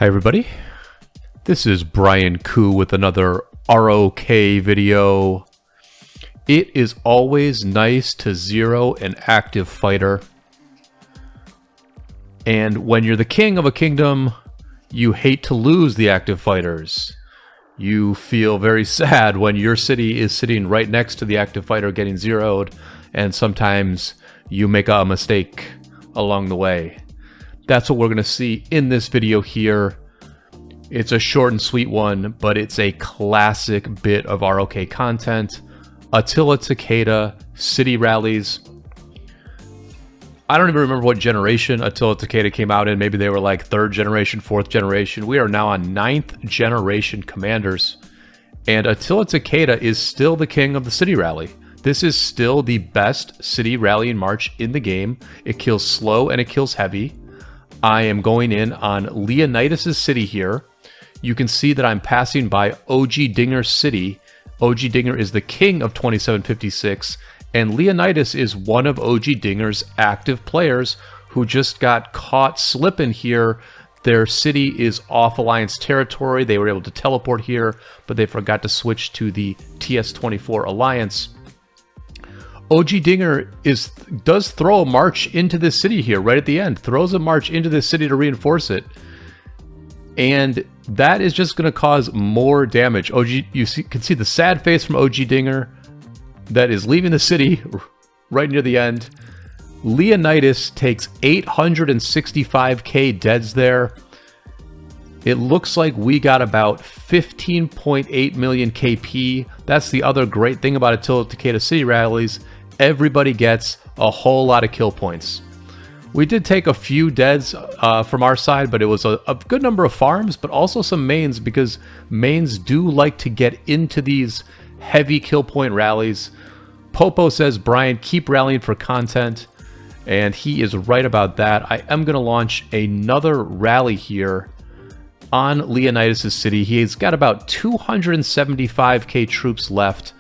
Hi everybody, this is Brian Koo with another ROK video. It is always nice to zero an active fighter. And when you're the king of a kingdom, you hate to lose the active fighters. You feel very sad when your city is sitting right next to the active fighter getting zeroed, and sometimes you make a mistake along the way. That's what we're going to see in this video here. It's a short and sweet one, but it's a classic bit of ROK content. Attila Takeda city rallies. I don't even remember what generation Attila Takeda came out in. Maybe they were like 3rd generation, 4th generation. We are now on 9th generation commanders. And Attila Takeda is still the king of the city rally. This is still the best city rallying march in the game. It kills slow and it kills heavy. I am going in on Leonidas' city here. You can see that I'm passing by OG Dinger's city. OG Dinger is the king of 2756, and Leonidas is one of OG Dinger's active players who just got caught slipping here. Their city is off Alliance territory. They were able to teleport here, but they forgot to switch to the TS24 Alliance. OG Dinger does throw a march into this city here right at the end. Throws a march into this city to reinforce it. And that is just going to cause more damage. You can see the sad face from OG Dinger that is leaving the city right near the end. Leonidas takes 865k deads there. It looks like we got about 15.8 million KP. That's the other great thing about Attila Takeda city rallies. Everybody gets a whole lot of kill points. We did take a few deads from our side, but it was a good number of farms, but also some mains, because mains do like to get into these heavy kill point rallies. Popo says, Brian, keep rallying for content, and he is right about that. I am going to launch another rally here on Leonidas' city. He's got about 275k troops left.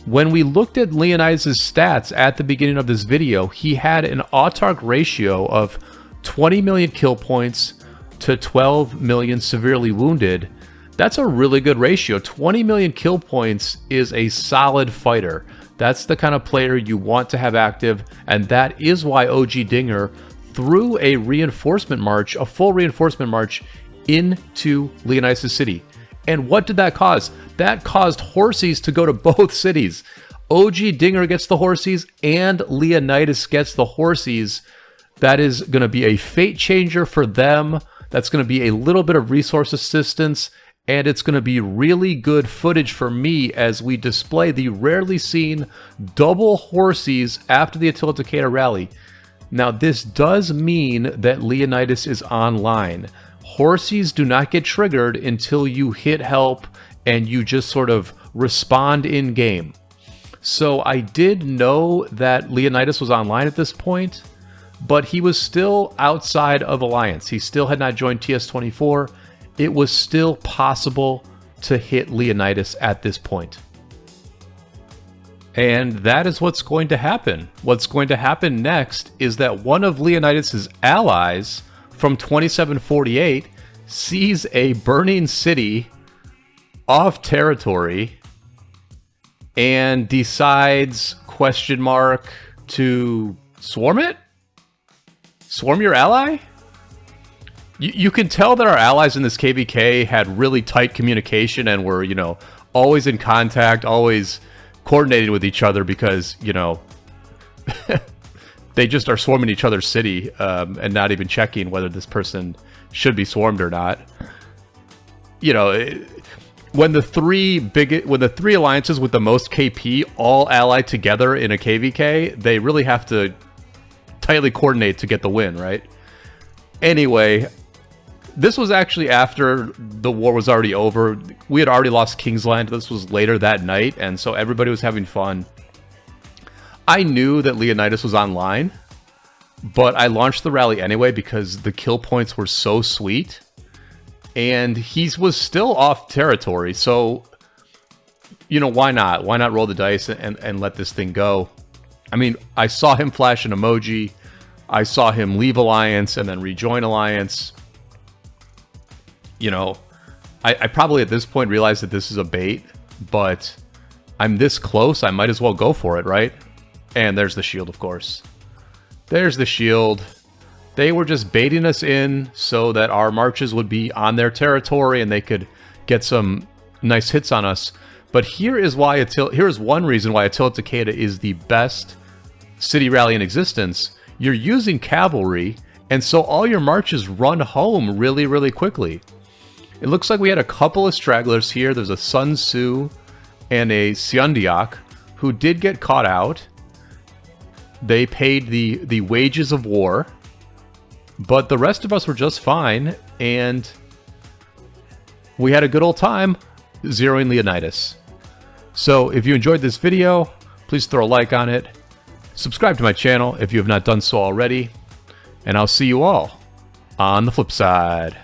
When we looked at Leonidas' stats at the beginning of this video, he had an autarch ratio of 20 million kill points to 12 million severely wounded. That's a really good ratio. 20 million kill points is a solid fighter. That's the kind of player you want to have active, and that is why OG Dinger threw a reinforcement march, a full reinforcement march into Leonidas' city. And what did that cause? That caused horsies to go to both cities. OG Dinger gets the horsies and Leonidas gets the horsies. That is going to be a fate changer for them. That's going to be a little bit of resource assistance, and it's going to be really good footage for me as we display the rarely seen double horsies after the Attila Takeda rally. Now, this does mean that Leonidas is online. Horsies do not get triggered until you hit help and you just sort of respond in game. So I did know that Leonidas was online at this point, but he was still outside of Alliance. He still had not joined TS24. It was still possible to hit Leonidas at this point. And that is what's going to happen. What's going to happen next is that one of Leonidas' allies from 2748 sees a burning city off territory and decides, question mark, to swarm it? Swarm your ally? You can tell that our allies in this KvK had really tight communication and were, always in contact, always coordinating with each other, because, they just are swarming each other's city and not even checking whether this person should be swarmed or not. When the three alliances with the most KP all ally together in a KvK, they really have to tightly coordinate to get the win, right? Anyway, this was actually after the war was already over. We had already lost Kingsland. This was later that night, and so everybody was having fun. I knew that Leonidas was online, but I launched the rally anyway because the kill points were so sweet, and he was still off territory, so, why not? Why not roll the dice and let this thing go? I mean, I saw him flash an emoji, I saw him leave Alliance and then rejoin Alliance. you know, I probably at this point realized that this is a bait, but I'm this close, I might as well go for it, right? And there's the shield, of course. There's the shield. They were just baiting us in so that our marches would be on their territory and they could get some nice hits on us. But here is why here's one reason why Attila Takeda is the best city rally in existence. You're using cavalry, and so all your marches run home really, really quickly. It looks like we had a couple of stragglers here. There's a Sun Tzu and a Seondeok who did get caught out. They paid the wages of war, but the rest of us were just fine, and we had a good old time zeroing Leonidas. So if you enjoyed this video, please throw a like on it. Subscribe to my channel if you have not done so already, and I'll see you all on the flip side.